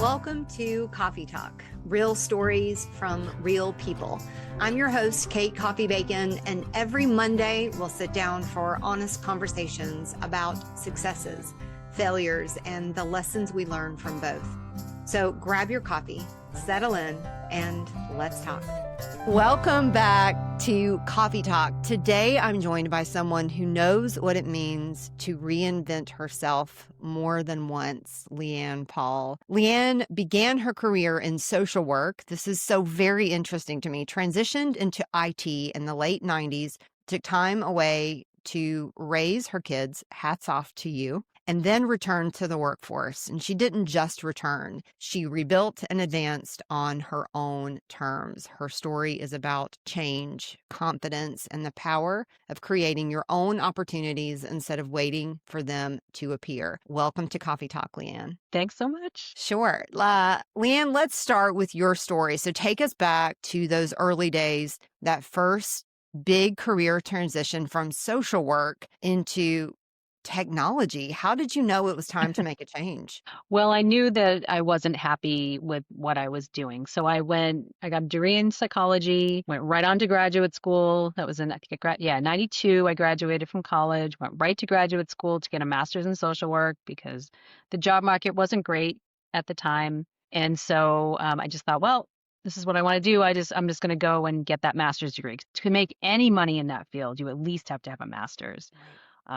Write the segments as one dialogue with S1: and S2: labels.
S1: Welcome to Coffey Talk, real stories from real people. I'm your host, Kate Coffey-Bacon, and every Monday we'll sit down for honest conversations about successes, failures, and the lessons we learn from both. So grab your coffee, settle in, and let's talk. Welcome back to Coffey Talk. Today, I'm joined by someone who knows what it means to reinvent herself more than once, Leanne Paul. Leanne began her career in social work. This is so very interesting to me. Transitioned into IT in the late 90s, took time away to raise her kids. Hats off to you. And then returned to the workforce. And she didn't just return. She rebuilt and advanced on her own terms. Her story is about change, confidence, and the power of creating your own opportunities instead of waiting for them to appear. Welcome to Coffey Talk, Leanne.
S2: Thanks so much.
S1: Sure. Leanne, let's start with your story. So take us back to those early days, that first big career transition from social work into technology. How did you know it was time to make a change?
S2: Well, I knew that I wasn't happy with what I was doing. So I got a degree in psychology, went right on to graduate school. That was in, I think, 92. I graduated from college, went right to graduate school to get a master's in social work because the job market wasn't great at the time. And so I just thought, well, this is what I want to do. I'm just going to go and get that master's degree. To make any money in that field, you at least have to have a master's.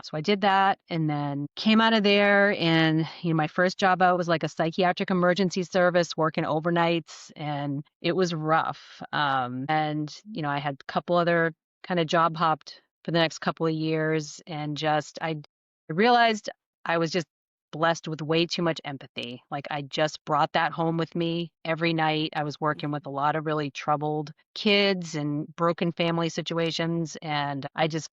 S2: So I did that and then came out of there, and my first job out was like a psychiatric emergency service working overnights, and it was rough. And I had a couple other kind of job hopped for the next couple of years, and I realized I was just blessed with way too much empathy. Like I just brought that home with me every night. I was working with a lot of really troubled kids and broken family situations, and I just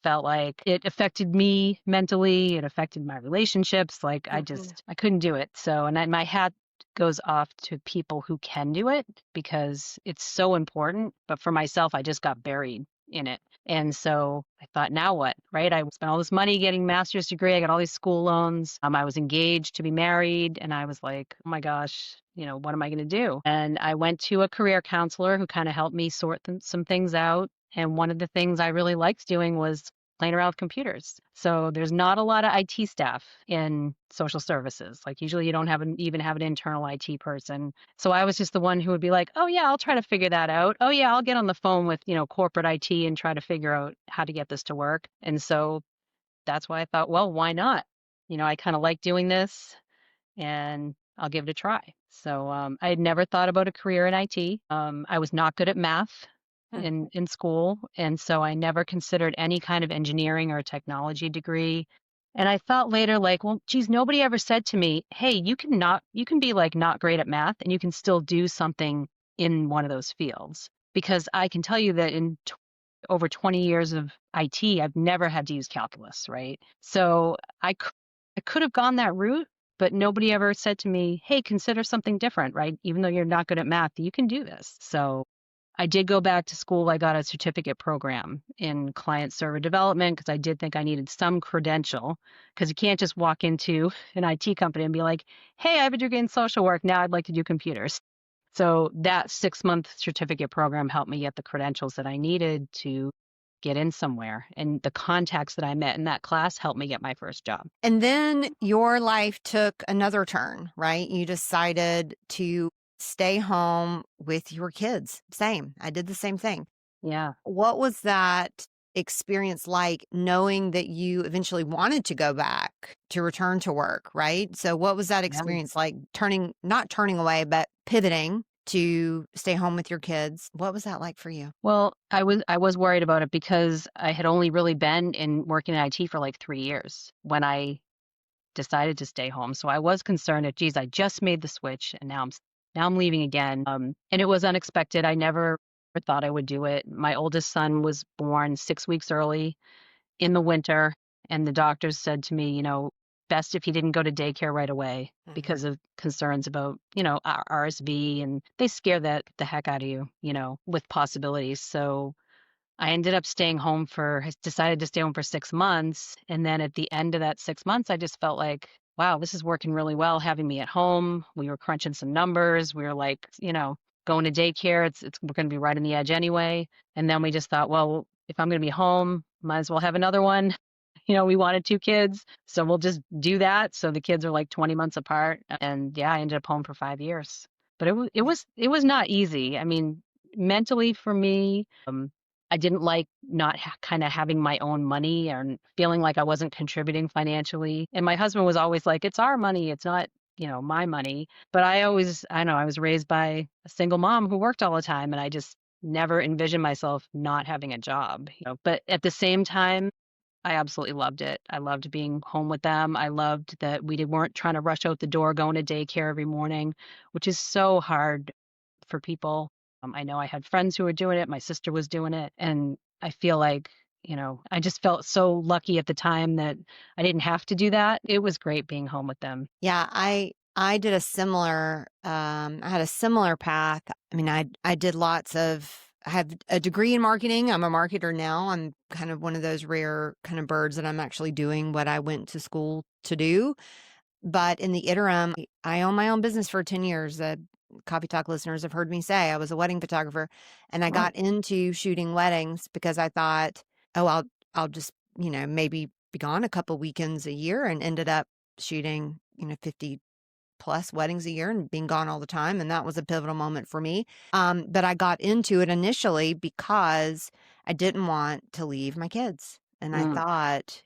S2: felt like it affected me mentally. It affected my relationships. Like I couldn't do it. So, and my hat goes off to people who can do it because it's so important. But for myself, I just got buried in it. And so I thought, now what, right? I spent all this money getting a master's degree. I got all these school loans. I was engaged to be married. And I was like, oh my gosh, what am I going to do? And I went to a career counselor who kind of helped me sort some things out. And one of the things I really liked doing was playing around with computers. So there's not a lot of IT staff in social services. Like usually you don't even have an internal IT person. So I was just the one who would be like, oh yeah, I'll try to figure that out. Oh yeah, I'll get on the phone with, corporate IT and try to figure out how to get this to work. And so that's why I thought, well, why not? I kind of like doing this and I'll give it a try. So I had never thought about a career in IT. I was not good at math in school. And so I never considered any kind of engineering or technology degree. And I thought later, like, well, geez, nobody ever said to me, hey, you can be like not great at math and you can still do something in one of those fields. Because I can tell you that in over 20 years of IT, I've never had to use calculus, right? So I could have gone that route, but nobody ever said to me, hey, consider something different, right? Even though you're not good at math, you can do this. So I did go back to school. I got a certificate program in client server development because I did think I needed some credential, because you can't just walk into an IT company and be like, hey, I have a degree in social work. Now I'd like to do computers. So that 6-month certificate program helped me get the credentials that I needed to get in somewhere. And the contacts that I met in that class helped me get my first job.
S1: And then your life took another turn, right? You decided to stay home with your kids. Same. I did the same thing.
S2: Yeah.
S1: What was that experience like, knowing that you eventually wanted to go back to return to work, right? So what was that experience like, not turning away, but pivoting to stay home with your kids? What was that like for you?
S2: Well, I was worried about it because I had only really been working in IT for like 3 years when I decided to stay home. So I was concerned that, geez, I just made the switch and now I'm leaving again. And it was unexpected. I never thought I would do it. My oldest son was born 6 weeks early in the winter. And the doctors said to me, best if he didn't go to daycare right away because of concerns about, RSV. And they scare the heck out of you, with possibilities. So I ended up decided to stay home for 6 months. And then at the end of that 6 months, I just felt like, wow, this is working really well, having me at home. We were crunching some numbers. We were like, going to daycare. We're going to be right on the edge anyway. And then we just thought, well, if I'm going to be home, might as well have another one. We wanted 2 kids, so we'll just do that. So the kids are like 20 months apart, and yeah, I ended up home for 5 years. But it was not easy. I mean, mentally for me, I didn't like not kind of having my own money and feeling like I wasn't contributing financially. And my husband was always like, "It's our money. It's not, my money." But I know I was raised by a single mom who worked all the time, and I just never envisioned myself not having a job. But at the same time, I absolutely loved it. I loved being home with them. I loved that weren't trying to rush out the door, going to daycare every morning, which is so hard for people. I know I had friends who were doing it. My sister was doing it. And I feel like, I just felt so lucky at the time that I didn't have to do that. It was great being home with them.
S1: Yeah, I did a similar I had a similar path. I mean, I did I have a degree in marketing. I'm a marketer now. I'm kind of one of those rare kind of birds that I'm actually doing what I went to school to do. But in the interim, I own my own business for 10 years. The Coffee Talk listeners have heard me say I was a wedding photographer, and I got into shooting weddings because I thought, oh, I'll just, maybe be gone a couple weekends a year, and ended up shooting, 50 plus weddings a year and being gone all the time. And that was a pivotal moment for me. But I got into it initially because I didn't want to leave my kids. And I
S2: Mm,
S1: thought,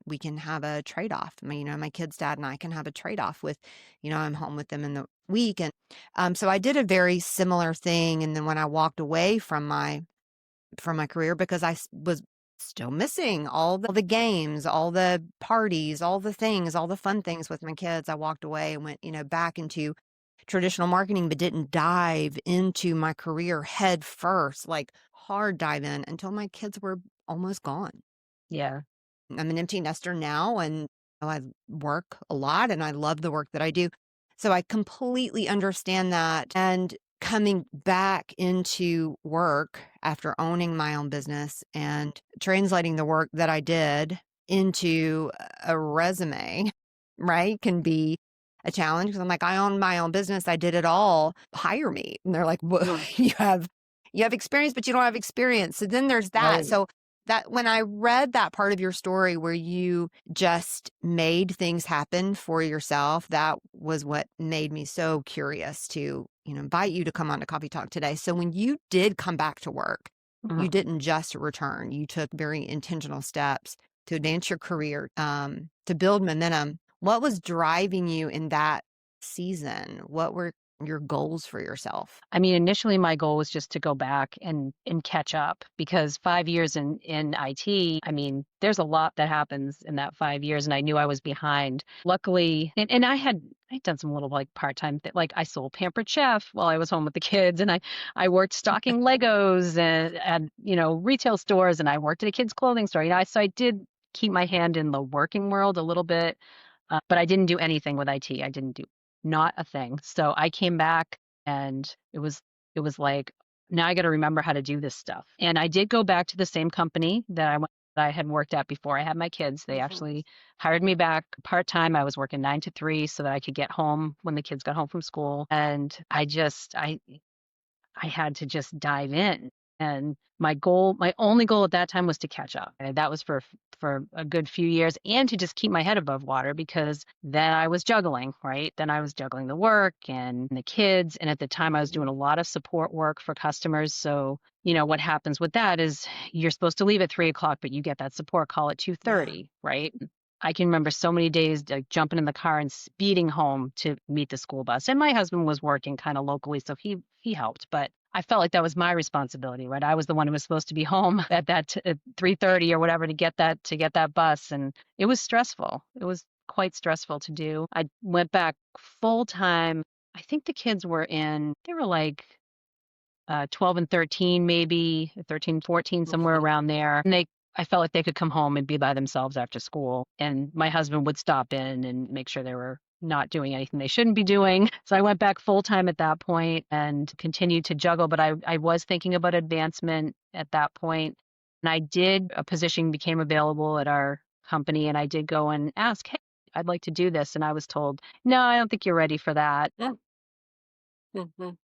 S1: we can have a trade-off. My kid's dad and I can have a trade-off with, I'm home with them in the week. And so I did a very similar thing. And then when I walked away from my career, because was still missing all the games, all the parties, all the things, all the fun things with my kids, I walked away and went, back into traditional marketing, but didn't dive into my career head first, like hard dive in until my kids were almost gone.
S2: yeah.
S1: I'm an empty nester now, and I work a lot and I love the work that I do. So I completely understand that. And coming back into work after owning my own business and translating the work that I did into a resume, right, can be a challenge, because I'm like, I own my own business. I did it all. Hire me. And they're like, well,
S2: Mm,
S1: you have experience, but you don't have experience. So then there's that.
S2: right.
S1: So that when I read that part of your story where you just made things happen for yourself, that was what made me so curious to, invite you to come on to Coffee Talk today. So when you did come back to work, you
S2: Mhm.
S1: didn't just return, you took very intentional steps to advance your career, to build momentum. What was driving you in that season? What were your goals for yourself?
S2: I mean, initially my goal was just to go back and catch up, because 5 years in IT, I mean, there's a lot that happens in that 5 years, and I knew I was behind. Luckily, and I'd done some little like part-time like I sold Pampered Chef while I was home with the kids, and I worked stocking Legos and at retail stores, and I worked at a kids clothing store. So I did keep my hand in the working world a little bit, but I didn't do anything with IT. I didn't do not a thing. So I came back, and it was like, now I got to remember how to do this stuff. And I did go back to the same company that I had worked at before I had my kids. They actually hired me back part-time. I was working 9 to 3 so that I could get home when the kids got home from school. And I had to just dive in. And my only goal at that time was to catch up. And that was for a good few years, and to just keep my head above water, because then I was juggling, right? Then I was juggling the work and the kids. And at the time I was doing a lot of support work for customers. So, what happens with that is you're supposed to leave at 3 o'clock, but you get that support call at
S1: Yeah.
S2: 2:30, right? I can remember so many days like jumping in the car and speeding home to meet the school bus. And my husband was working kind of locally, so he helped, but I felt like that was my responsibility, right? I was the one who was supposed to be home at 3:30 or whatever to get that bus, and it was stressful. It was quite stressful to do. I went back full time. I think the kids they were like 12 and 13, maybe 13, 14, somewhere
S1: Mhm.
S2: around there. And I felt like they could come home and be by themselves after school. And my husband would stop in and make sure they were not doing anything they shouldn't be doing. So I went back full time at that point and continued to juggle. But I was thinking about advancement at that point. And a position became available at our company. And I did go and ask, hey, I'd like to do this. And I was told, no, I don't think you're ready for that.
S1: Mhm.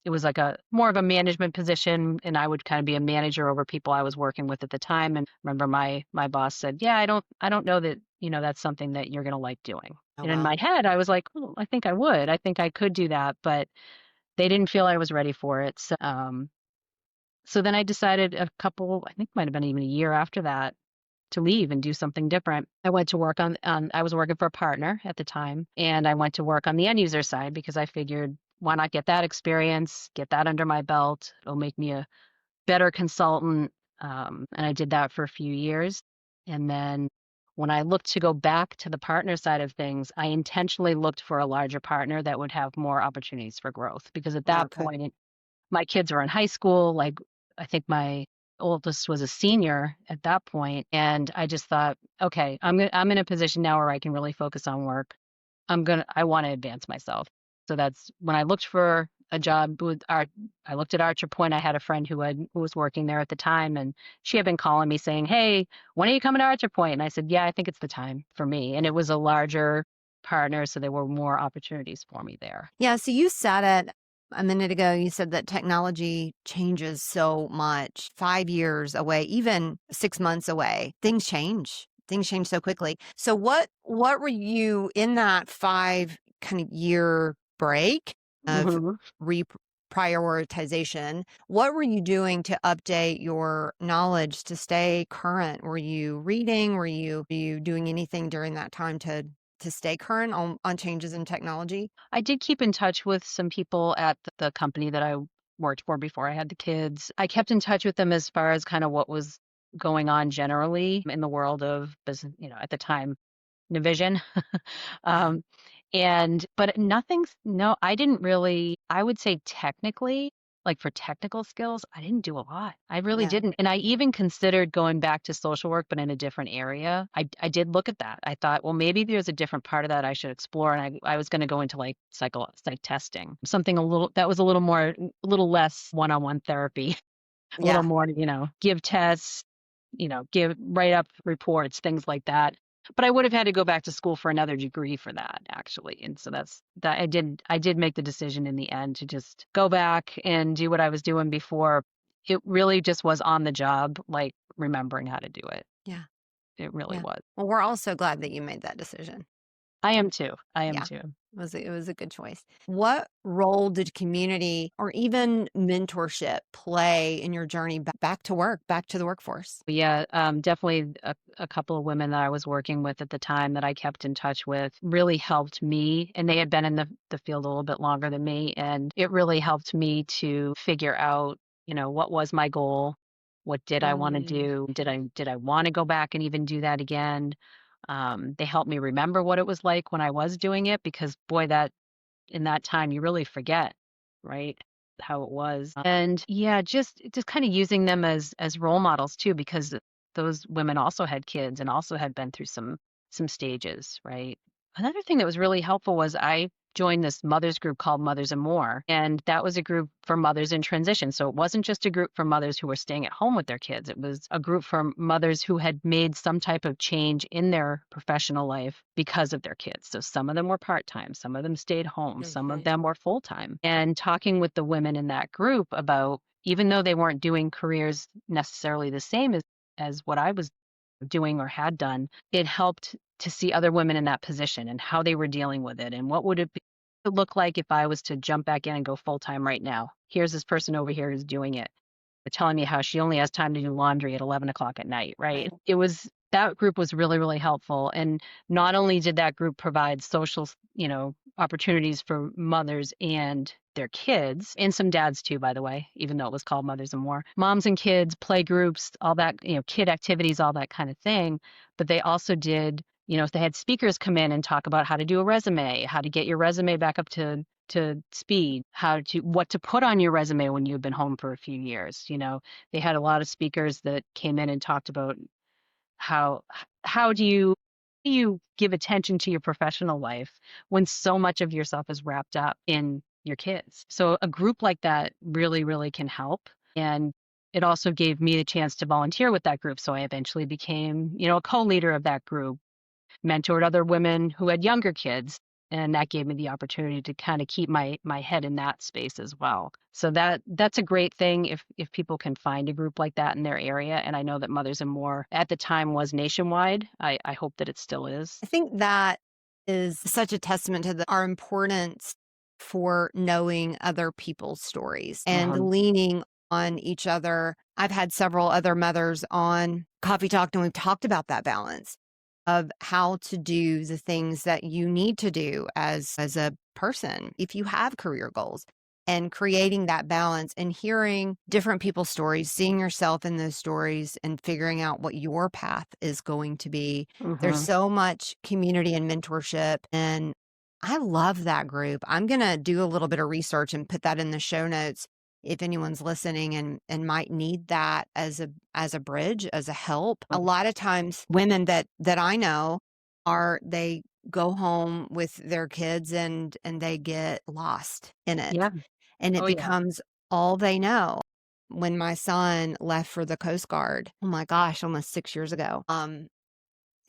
S2: It was like a more of a management position, and I would kind of be a manager over people I was working with at the time. And remember my boss said, yeah, I don't know that, that's something that you're going to like doing.
S1: Oh,
S2: And in
S1: wow.
S2: my head, I was like, oh, I think I would. I think I could do that, but they didn't feel I was ready for it. So then I decided I think might have been even a year after that, to leave and do something different. I went to work I was working for a partner at the time, and I went to work on the end user side because I figured, why not get that experience, get that under my belt? It'll make me a better consultant. And I did that for a few years. And then when I looked to go back to the partner side of things, I intentionally looked for a larger partner that would have more opportunities for growth. Because at that
S1: Okay.
S2: point, my kids were in high school. Like, I think my oldest was a senior at that point, and I just thought, okay, I'm in a position now where I can really focus on work. I want to advance myself. So that's when I looked for a job with Art. I looked at Archer Point. I had a friend who was working there at the time, and she had been calling me saying, "Hey, when are you coming to Archer Point?" And I said, "Yeah, I think it's the time for me." And it was a larger partner, so there were more opportunities for me there.
S1: Yeah. So you said it a minute ago. You said that technology changes so much, 5 years away, even 6 months away. Things change. Things change so quickly. So what were you in that 5 kind of year break of
S2: Mhm.
S1: reprioritization? What were you doing to update your knowledge to stay current? Were you reading? Were you doing anything during that time to stay current on changes in technology?
S2: I did keep in touch with some people at the company that I worked for before I had the kids. I kept in touch with them as far as kind of what was going on generally in the world of business, at the time, Navision.
S1: Yeah.
S2: um, but no, I didn't really, I would say technically, like for technical skills, I didn't do a lot. I really
S1: Yeah.
S2: didn't. And I even considered going back to social work, but in a different area. I did look at that. I thought, well, maybe there's a different part of that I should explore. And I was going to go into like psych testing, something that was a little less one-on-one therapy, a little
S1: Yeah.
S2: more, give tests, write up reports, things like that. But I would have had to go back to school for another degree for that, actually. And so that's that I did make the decision in the end to just go back and do what I was doing before. It really just was on the job, like remembering how to do it.
S1: Yeah.
S2: It really
S1: Yeah.
S2: was.
S1: Well, we're all so glad that you made that decision.
S2: I am too. I am
S1: Yeah.
S2: too.
S1: It was a good choice. What role did community or even mentorship play in your journey back to work, back to the workforce?
S2: Yeah, definitely a couple of women that I was working with at the time that I kept in touch with really helped me. And they had been in the field a little bit longer than me. And it really helped me to figure out, what was my goal? What did I want to
S1: Mm,
S2: do? Did I want to go back and even do that again? They helped me remember what it was like when I was doing it, because boy, that in that time you really forget, right? How it was. And yeah, just kind of using them as role models too, because those women also had kids and also had been through some stages, right? Another thing that was really helpful was I joined this mothers group called Mothers and More. And that was a group for mothers in transition. So it wasn't just a group for mothers who were staying at home with their kids. It was a group for mothers who had made some type of change in their professional life because of their kids. So some of them were part-time, some of them stayed home, some of
S1: mhm.
S2: them were full-time. And talking with the women in that group about, even though they weren't doing careers necessarily the same as what I was doing or had done, it helped to see other women in that position and how they were dealing with it, and what would it look like if I was to jump back in and go full time right now. Here's this person over here who's doing it. They're telling me how she only has time to do laundry at 11 o'clock at night, right?
S1: Right.
S2: That group was really, really helpful. And not only did that group provide social, opportunities for mothers and their kids, and some dads too, by the way, even though it was called Mothers and More, moms and kids, play groups, all that, kid activities, all that kind of thing. But they also did, if they had speakers come in and talk about how to do a resume, how to get your resume back up to speed, what to put on your resume when you've been home for a few years. They had a lot of speakers that came in and talked about how how do you give attention to your professional life when so much of yourself is wrapped up in your kids. So a group like that really, really can help. And it also gave me the chance to volunteer with that group. So I eventually became, a co-leader of that group. mentored other women who had younger kids. And that gave me the opportunity to kind of keep my head in that space as well. So that's a great thing if people can find a group like that in their area. And I know that Mothers and More at the time was nationwide. I hope that it still is.
S1: I think that is such a testament to our importance for knowing other people's stories and
S2: Uh-huh.
S1: leaning on each other. I've had several other mothers on Coffee Talk, and we've talked about that balance of how to do the things that you need to do as a person if you have career goals, and creating that balance and hearing different people's stories, seeing yourself in those stories and figuring out what your path is going to be. There's
S2: Hmm.
S1: so much community and mentorship, and I love that group. I'm going to do a little bit of research and put that in the show notes if anyone's listening and might need that as a bridge, as a help. A lot of times women that I know they go home with their kids and they get lost in it,
S2: Yeah.
S1: and it
S2: Oh yeah.
S1: becomes all they know. When my son left for the Coast Guard, oh my gosh, almost 6 years ago,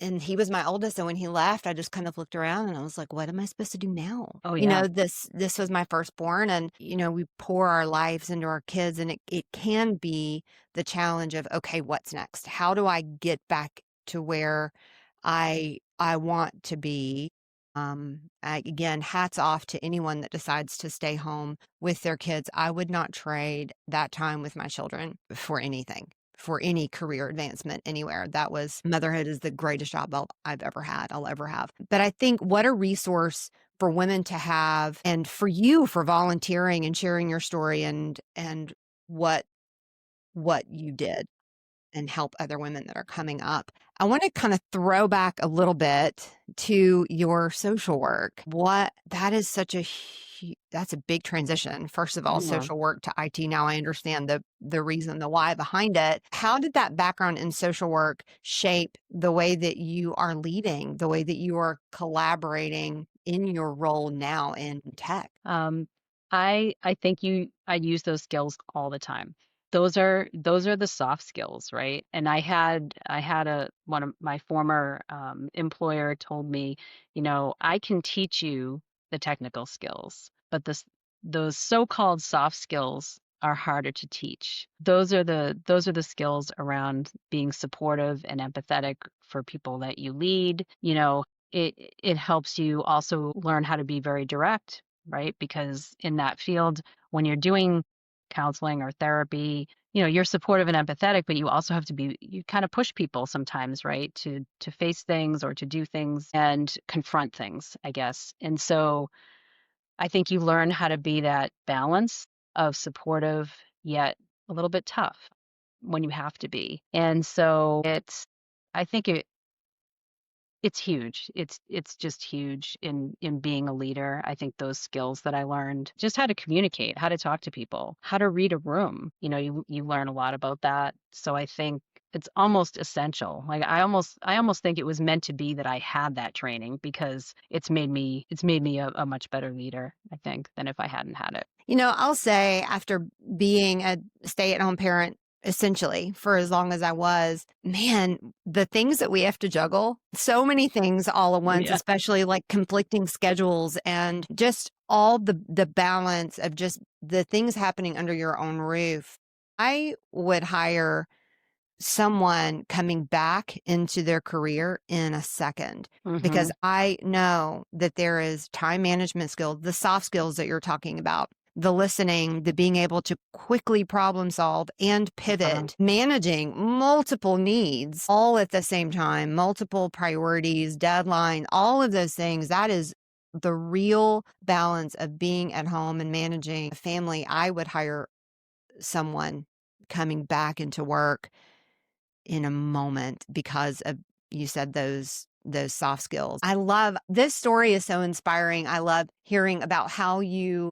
S1: and he was my oldest, and when he left, I just kind of looked around and I was like, what am I supposed to do now?
S2: Oh yeah.
S1: This was my firstborn, and we pour our lives into our kids, and it can be the challenge of, okay, what's next? How do I get back to where I want to be? Again, hats off to anyone that decides to stay home with their kids. I would not trade that time with my children for anything, for any career advancement anywhere. Motherhood is the greatest job I've ever had, I'll ever have. But I think what a resource for women to have, and for you for volunteering and sharing your story and what you did and help other women that are coming up. I want to kind of throw back a little bit to your social work. That's a big transition. First of all,
S2: Yeah.
S1: social work to IT. Now I understand the reason, the why behind it. How did that background in social work shape the way that you are leading, the way that you are collaborating in your role now in tech?
S2: Um, I think I use those skills all the time. Those are the soft skills, right? And I had a one of my former employer told me, I can teach you the technical skills, but those so-called soft skills are harder to teach. Those are the skills around being supportive and empathetic for people that you lead. It helps you also learn how to be very direct, right? Because in that field, when you're doing counseling or therapy, you're supportive and empathetic, but you kind of push people sometimes, right? To face things or to do things and confront things, I guess. And so I think you learn how to be that balance of supportive yet a little bit tough when you have to be. And so I think it's huge. It's just huge in being a leader. I think those skills that I learned, just how to communicate, how to talk to people, how to read a room, you learn a lot about that. So I think it's almost essential. Like I almost think it was meant to be that I had that training because it's made me a much better leader, I think, than if I hadn't had it.
S1: I'll say, after being a stay-at-home parent essentially for as long as I was, man, the things that we have to juggle, so many things all at
S2: Oh
S1: once,
S2: yeah.
S1: especially like conflicting schedules and just all the balance of just the things happening under your own roof. I would hire someone coming back into their career in a second, because
S2: Mhm.
S1: I know that there is time management skills, the soft skills that you're talking about, the listening, the being able to quickly problem solve and
S2: Uh-huh.
S1: pivot, managing multiple needs all at the same time, multiple priorities, deadline, all of those things. That is the real balance of being at home and managing a family. I would hire someone coming back into work in a moment because of, you said, those soft skills. I love this story, is so inspiring. I love hearing about how you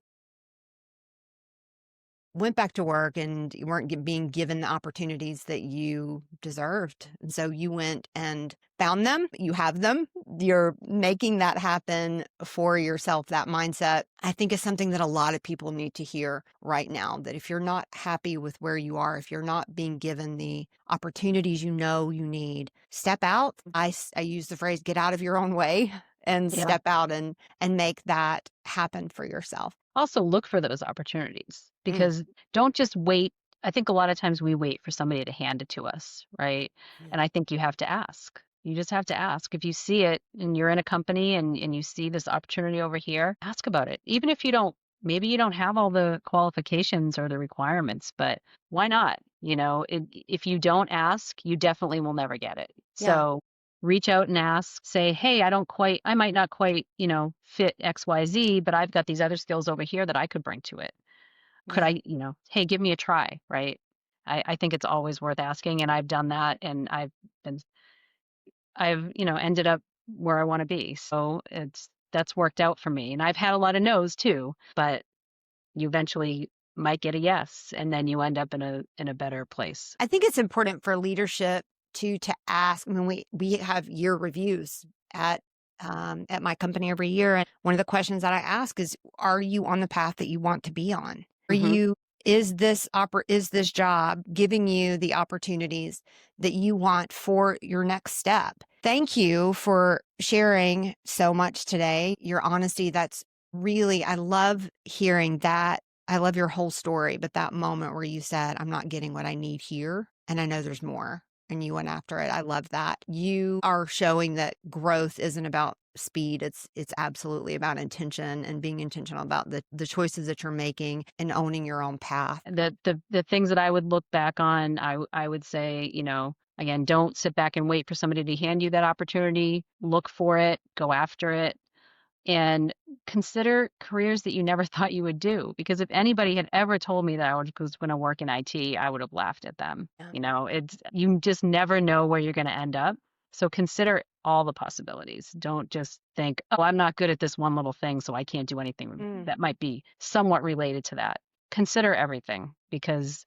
S1: went back to work and you weren't being given the opportunities that you deserved. And so you went and found them. You have them. You're making that happen for yourself. That mindset, I think, is something that a lot of people need to hear right now, that if you're not happy with where you are, if you're not being given the opportunities you know you need, step out. I use the phrase, get out of your own way and step out and make that happen for yourself.
S2: Also look for those opportunities, because don't just wait. I think a lot of times we wait for somebody to hand it to us, right? And I think you have to ask. You just have to ask. If you see it and you're in a company and you see this opportunity over here, ask about it. Even if maybe you don't have all the qualifications or the requirements, but why not? If you don't ask, you definitely will never get it. So reach out and ask, say, hey, I might not quite, fit XYZ, but I've got these other skills over here that I could bring to it. Could I, hey, give me a try, right? I think it's always worth asking. And I've done that, and I've ended up where I want to be. So that's worked out for me. And I've had a lot of no's too, but you eventually might get a yes, and then you end up in a better place.
S1: I think it's important for leadership to ask. I mean, we have year reviews at my company every year, and one of the questions that I ask is, are you on the path that you want to be on? Is this job giving you the opportunities that you want for your next step? Thank you for sharing so much today. Your honesty, that's really, I love hearing that. I love your whole story, but that moment where you said, I'm not getting what I need here, and I know there's more, and you went after it. I love that. You are showing that growth isn't about speed. It's absolutely about intention, and being intentional about the choices that you're making and owning your own path.
S2: The things that I would look back on, I would say, again, don't sit back and wait for somebody to hand you that opportunity. Look for it, go after it, and consider careers that you never thought you would do. Because if anybody had ever told me that I was going to work in IT, I would have laughed at them. You just never know where you're going to end up. So consider all the possibilities. Don't just think, oh, I'm not good at this one little thing, so I can't do anything that might be somewhat related to that. Consider everything, because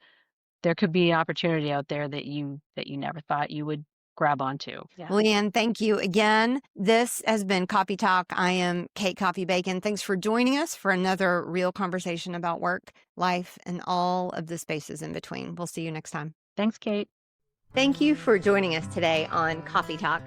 S2: there could be opportunity out there that you never thought you would grab onto.
S1: Leanne, thank you again. This has been Coffey Talk. I am Kate Coffey-Bacon. Thanks for joining us for another real conversation about work, life, and all of the spaces in between. We'll see you next time.
S2: Thanks, Kate.
S1: Thank you for joining us today on Coffey Talk.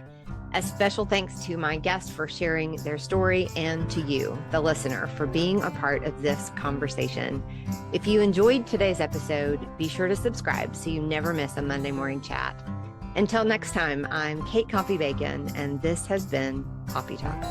S1: A special thanks to my guests for sharing their story, and to you, the listener, for being a part of this conversation. If you enjoyed today's episode, be sure to subscribe so you never miss a Monday morning chat. Until next time, I'm Kate Coffey-Bacon, and this has been Coffey Talk.